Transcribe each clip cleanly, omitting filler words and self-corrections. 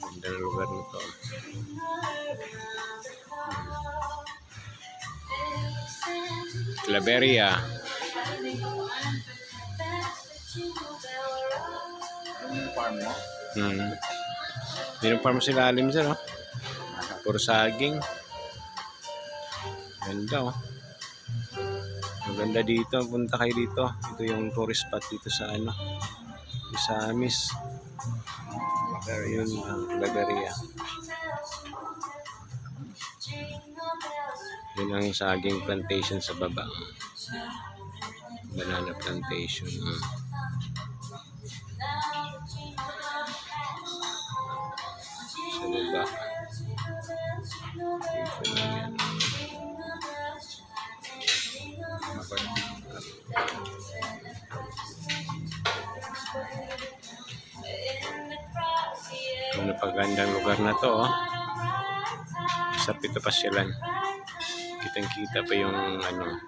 Ganda ng lugar nito. Claveria. Yung farm mo? Yung farm sila alim sir, oh. Puro saging. Ganda, oh. Maganda dito. Punta kayo dito. Ito yung tourist spot dito sa ano, sa Amis. Yun, Claveria. Yun ang saging plantation sa baba. Banana plantation. Sa baba. Dito lang yan. Ang napagandang lugar na to, oh. Sa Pito Pasyalan. Kitang-kita pa yung ano.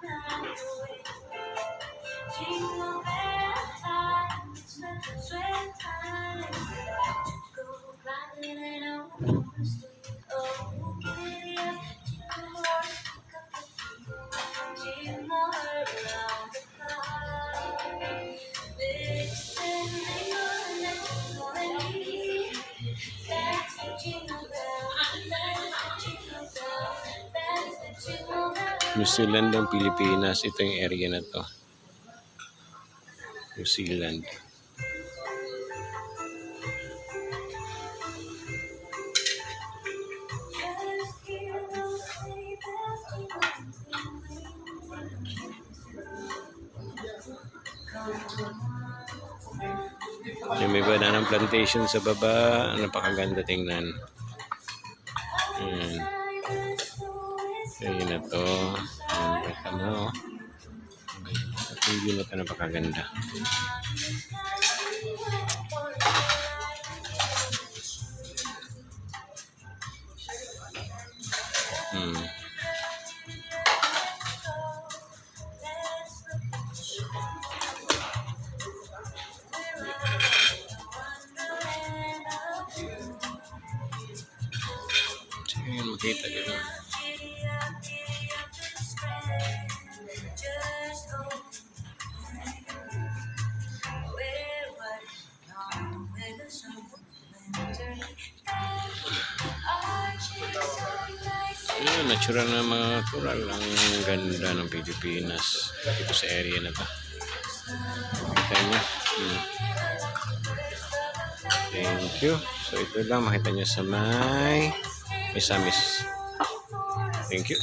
New Zealand ng Pilipinas. Ito yung area na to. New Zealand. Yung may banana plantation sa baba. Napakaganda tingnan. Ayun na to. Ayun na to. At hindi na ito napakaganda. Ayun, makita dito. Ayun, natural na mga natural. Ang ganda ng Pilipinas dito sa area na to. Makita nyo. Thank you. So ito lang makita nyo sa may Misamis. Thank you.